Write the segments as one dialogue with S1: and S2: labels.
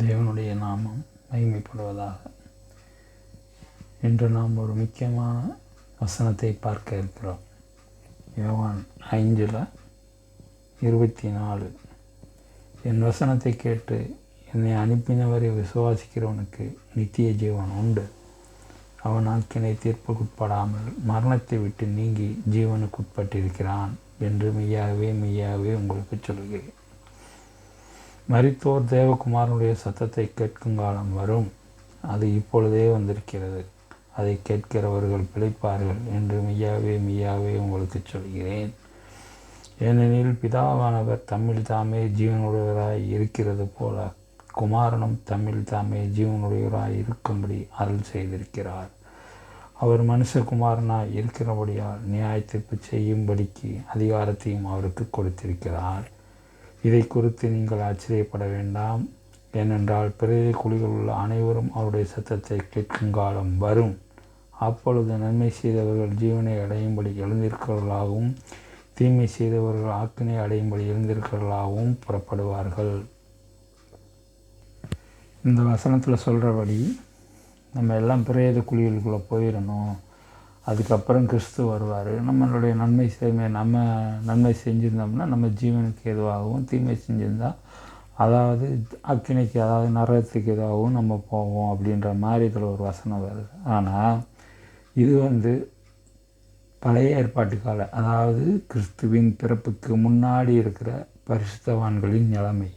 S1: தேவனுடைய நாமம் மகிமைப்படுவதாக. இன்று நாம் ஒரு முக்கியமான வசனத்தை பார்க்க இருக்கிறோம். யோவான் 5:24. என் வசனத்தை கேட்டு என்னை அனுப்பினவரை விசுவாசிக்கிறவனுக்கு நித்திய ஜீவன் உண்டு. அவன் ஆக்கினை தீர்ப்புக்குட்படாமல் மரணத்தை விட்டு நீங்கி ஜீவனுக்குட்பட்டிருக்கிறான் என்று மெய்யாகவே மெய்யாகவே உங்களுக்கு சொல்கிறேன். மரித்தோர் தேவகுமாரனுடைய சத்தத்தை கேட்கும் காலம் வரும், அது இப்பொழுதே வந்திருக்கிறது. அதை கேட்கிறவர்கள் பிழைப்பார்கள் என்று மெய்யாகவே மெய்யாகவே உங்களுக்கு சொல்கிறேன். ஏனெனில் பிதாவானவர் தம்மில் தாமே ஜீவனுடையவராய் இருக்கிறது போல குமாரனும் தம்மில் தாமே ஜீவனுடையவராய் இருக்கும்படி அருள் செய்திருக்கிறார். அவர் மனுஷகுமாரனாய் இருக்கிறபடியால் நியாயத்தீர்ப்பு செய்யும்படிக்கு அதிகாரத்தையும் அவருக்கு கொடுத்திருக்கிறார். இதை குறித்து நீங்கள் ஆச்சரியப்பட வேண்டாம். ஏனென்றால் பிறகு குழிகள் உள்ள அனைவரும் அவருடைய சத்தத்தை கேட்கும் காலம் வரும். அப்பொழுது நன்மை செய்தவர்கள் ஜீவனை அடையும்படி எழுந்திருக்கிறவர்களாகவும் தீமை செய்தவர்கள் ஆக்கினை அடையும்படி எழுந்திருக்கிறவர்களாகவும் புறப்படுவார்கள். இந்த வசனத்தில் சொல்கிறபடி நம்ம எல்லாம் பிரேத குழிகளுக்குள்ளே போயிடணும். அதுக்கப்புறம் கிறிஸ்து வருவார். நம்மளுடைய நன்மை செஞ்சுருந்தோம்னா நம்ம ஜீவனுக்கு எதுவாகவும், தீமை செஞ்சுருந்தால் அதாவது அக்கினைக்கு அதாவது நரகத்துக்கு எதுவாகவும் நம்ம போவோம் அப்படின்ற மாதிரி இதில் ஒரு வசனம் வருது. ஆனால் இது பழைய ஏற்பாட்டு கால, அதாவது கிறிஸ்துவின் பிறப்புக்கு முன்னாடி இருக்கிற பரிசுத்தவான்களின் நிலைமை.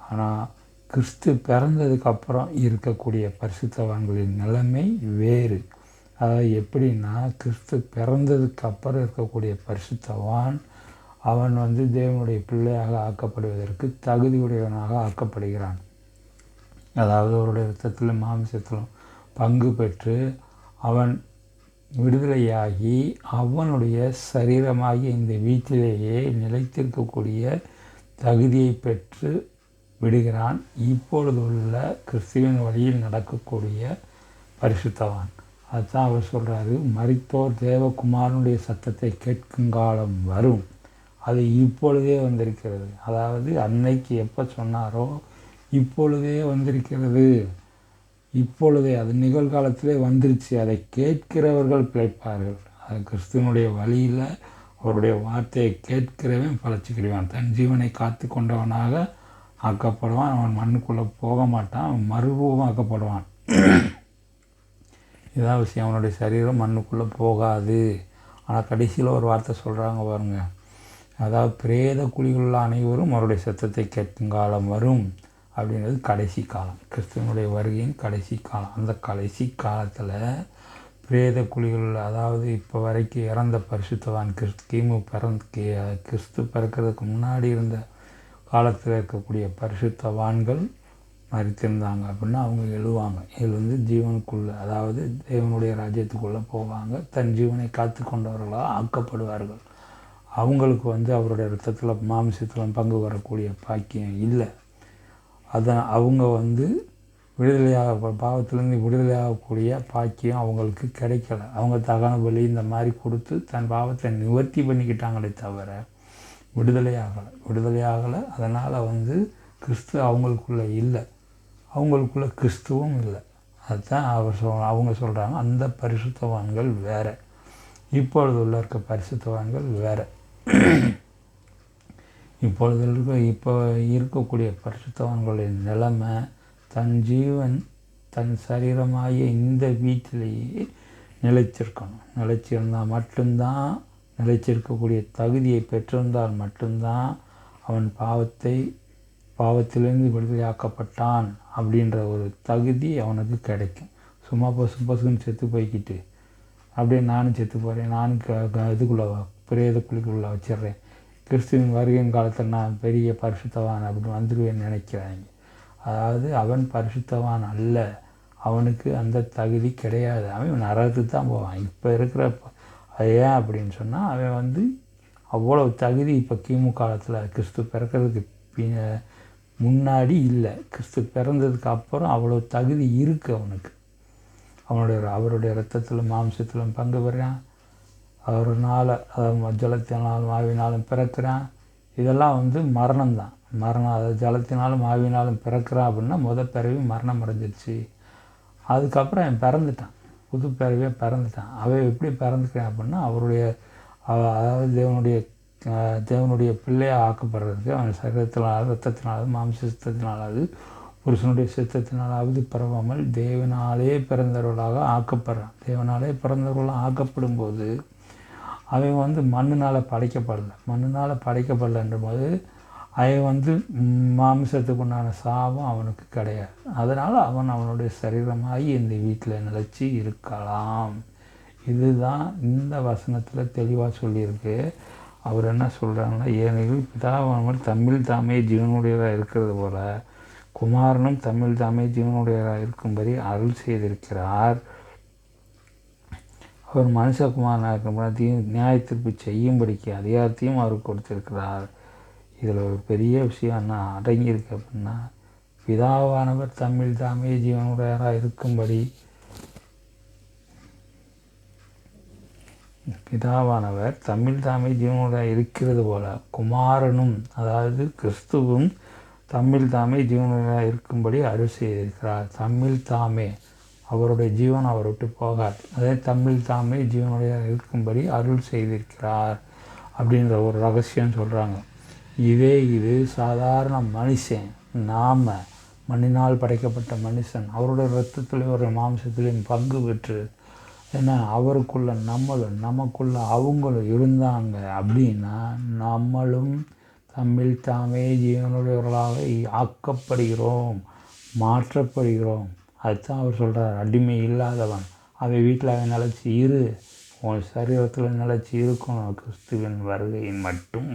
S1: ஆனால் கிறிஸ்து பிறந்ததுக்கப்புறம் இருக்கக்கூடிய பரிசுத்தவான்களின் நிலைமை வேறு. அதாவது எப்படின்னா, கிறிஸ்து பிறந்ததுக்கு அப்புறம் இருக்கக்கூடிய பரிசுத்தவான் அவன் தேவனுடைய பிள்ளையாக ஆக்கப்படுவதற்கு தகுதியுடையவனாக ஆக்கப்படுகிறான். அதாவது அவருடைய இரத்தத்திலும் மாம்சத்திலும் பங்கு பெற்று அவன் விடுதலையாகி அவனுடைய சரீரமாகி இந்த வீட்டிலேயே நிலைத்திருக்கக்கூடிய தகுதியை பெற்று விடுகிறான். இப்பொழுது உள்ள கிறிஸ்துவின் வழியில் நடக்கக்கூடிய பரிசுத்தவான். அதுதான் அவர் சொல்கிறாரு, மரித்தோர் தேவகுமாரனுடைய சத்தத்தை கேட்கும் காலம் வரும், அது இப்பொழுதே வந்திருக்கிறது. அதாவது அன்னைக்கு எப்போ சொன்னாரோ இப்பொழுதே வந்திருக்கிறது. இப்பொழுதே அது நிகழ்காலத்திலே வந்துருச்சு. அதை கேட்கிறவர்கள் பிழைப்பார்கள். அது கிறிஸ்துவனுடைய வழியில் அவருடைய வார்த்தையை கேட்கிறவன் பழச்சிக்கிறவன் தன் ஜீவனை காத்து கொண்டவனாக ஆக்கப்படுவான். அவன் மண்ணுக்குள்ளே போக மாட்டான், அவன் மறுரூபம் ஆக்கப்படுவான். இதான் விஷயம். அவனுடைய சரீரம் மண்ணுக்குள்ளே போகாது. ஆனால் கடைசியில் ஒரு வார்த்தை சொல்கிறாங்க பாருங்க, அதாவது பிரேத குழிகளுள்ள அனைவரும் அவருடைய சத்தத்தை கேட்கும் காலம் வரும் அப்படின்றது கடைசி காலம், கிறிஸ்துவனுடைய வருகையின் கடைசி காலம். அந்த கடைசி காலத்தில் பிரேத குழிகள், அதாவது இப்போ வரைக்கும் இறந்த பரிசுத்தவான் கிறிஸ்து பிறக்கிறதுக்கு முன்னாடி இருந்த காலத்தில் இருக்கக்கூடிய பரிசுத்தவான்கள் மரித்திருந்தாங்க அப்படின்னா அவங்க எழுந்து ஜீவனுக்குள்ளே, அதாவது தேவனுடைய ராஜ்யத்துக்குள்ளே போவாங்க. தன் ஜீவனை காத்து கொண்டவர்களாக ஆக்கப்படுவார்கள். அவங்களுக்கு அவருடைய இரத்தத்தில் மாம்சத்தில் பங்கு வரக்கூடிய பாக்கியம் இல்லை. அவங்க விடுதலையாக பாவத்திலேருந்து விடுதலையாகக்கூடிய பாக்கியம் அவங்களுக்கு கிடைக்கல. அவங்க தகன பலி இந்த மாதிரி கொடுத்து தன் பாவத்தை நிவர்த்தி பண்ணிக்கிட்டாங்களே தவிர விடுதலையாகலை. அதனால் கிறிஸ்து அவங்களுக்குள்ளே இல்லை, அவங்களுக்குள்ள கிறிஸ்துவும் இல்லை. அதுதான் அவங்க சொல்கிறாங்க, அந்த பரிசுத்தவான்கள் வேறு, இப்பொழுது உள்ள இருக்க பரிசுத்தவான்கள் வேறு. இப்போ இருக்கக்கூடிய பரிசுத்தவான்களின் நிலைமை, தன் ஜீவன் தன் சரீரமாகிய இந்த வீட்டிலேயே நிலைச்சிருந்தால் மட்டும்தான், நிலைச்சிருக்கக்கூடிய தகுதியை பெற்றிருந்தால் மட்டும்தான் அவன் பாவத்திலிருந்து விடுதலையாக்கப்பட்டான் அப்படின்ற ஒரு தகுதி அவனுக்கு கிடைக்கும். சும்மா பசுன்னு செத்து போய்கிட்டு அப்படியே நானும் செத்து போகிறேன், நானும் இதுக்குள்ளே பிரேத குழிக்குள்ளே வச்சிடுறேன், கிறிஸ்துவின் வருகையின் காலத்தில் நான் பெரிய பரிசுத்தவான் அப்படின்னு வந்துடுவேன்னு நினைக்கிறாங்க. அதாவது அவன் பரிசுத்தவான் அல்ல, அவனுக்கு அந்த தகுதி கிடையாது. அவன் நரகத்துக்கு தான் போவான். இப்போ இருக்கிற ஏன் அப்படின்னு சொன்னால், அவன் அவ்வளோ தகுதி இப்போ கிமு காலத்தில் கிறிஸ்து பிறக்கிறதுக்கு முன்னாடி இல்லை. கிறிஸ்து பிறந்ததுக்கு அப்புறம் அவ்வளோ தகுதி இருக்குது அவனுக்கு. அவருடைய இரத்தத்திலும் மாம்சத்திலும் பங்கு பெறான். அவர்னால் ஜலத்தினாலும் ஆவினாலும் பிறக்கிறான். இதெல்லாம் வந்து மரணம்தான். மரணம், அதாவது ஜலத்தினாலும் ஆவியினாலும் பிறக்கிறான் அப்படின்னா பிறவி மரணம் அடைஞ்சிருச்சு. அதுக்கப்புறம் அவன் பிறந்துட்டான், புது பிறவியாக பிறந்துட்டான். அவன் எப்படி பிறந்துக்கிறான் அப்படின்னா அவருடைய அதாவது தேவனுடைய பிள்ளையாக ஆக்கப்படுறதுக்கு அவன் சரீரத்தினால், ரத்தத்தினாலும், மாம்ச சித்தத்தினாலாவது, புருஷனுடைய சித்தத்தினாலாவது பிறவாமல் தேவனாலே பிறந்தவர்களாக ஆக்கப்படுறான். தேவனாலே பிறந்தவர்களாக ஆக்கப்படும் போது அவன் வந்து மண்ணினால் படைக்கப்படலைன்ற போது அவன் வந்து மாம்சத்துக்கு உண்டான சாபம் அவனுக்கு கிடையாது. அதனால் அவன் அவனுடைய சரீரமாகி இந்த வீட்டில் நிலச்சி இருக்கலாம். இதுதான் இந்த வசனத்தில் தெளிவாக சொல்லியிருக்கு. அவர் என்ன சொல்கிறாங்கன்னா, ஏனெனில் பிதாவானவர் தம்மில் தாமே ஜீவனுடையதாக இருக்கிறது போல குமாரனும் தம்மில் தாமே ஜீவனுடையதாக இருக்கும்படி அருள் செய்திருக்கிறார். அவர் மனுஷகுமாரனாக இருக்கும்போது நியாயத்தீர்ப்பு செய்யும்படிக்கு அதிகாரத்தையும் அவருக்கு கொடுத்திருக்கிறார். இதில் ஒரு பெரிய விஷயம் என்ன அடங்கியிருக்கு அப்படின்னா, பிதாவானவர் தம்மில் தாமே ஜீவனுடையவராக இருக்கும்படி பிதாவானவர் தம்மில் தாமே ஜீவனுடைய இருக்கிறது போல குமாரனும் அதாவது கிறிஸ்துவும் தம்மில் தாமே ஜீவனுடைய இருக்கும்படி அருள் செய்திருக்கிறார். தம்மில் தாமே அவருடைய ஜீவன் அவரை விட்டு போகாது. அதே தம்மில் தாமே ஜீவனுடைய இருக்கும்படி அருள் செய்திருக்கிறார் அப்படின்ற ஒரு ரகசியம் சொல்கிறாங்க. இது சாதாரண மனுஷன், நாம் மண்ணினால் படைக்கப்பட்ட மனுஷன், அவருடைய இரத்தத்திலே ஒரு மாம்சத்திலையும் பங்கு பெற்று ஏன்னா அவருக்குள்ள நமக்குள்ள அவங்களும் இருந்தாங்க அப்படின்னா நம்மளும் தம்மில் தாமே ஜீவனுடையவர்களாக ஆக்கப்படுகிறோம், மாற்றப்படுகிறோம். அதுதான் அவர் சொல்கிறார், அடிமை இல்லாதவன் அவன் வீட்டில் அவன் நிலச்சி இரு, உன் சரீரத்தில் நிலச்சி இருக்கணும் கிறிஸ்துவின் வருகையின் மட்டும்.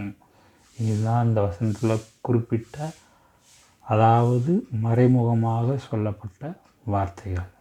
S1: இதுதான் இந்த வசனத்தில் குறிப்பிட்ட, அதாவது மறைமுகமாக சொல்லப்பட்ட வார்த்தைகள்.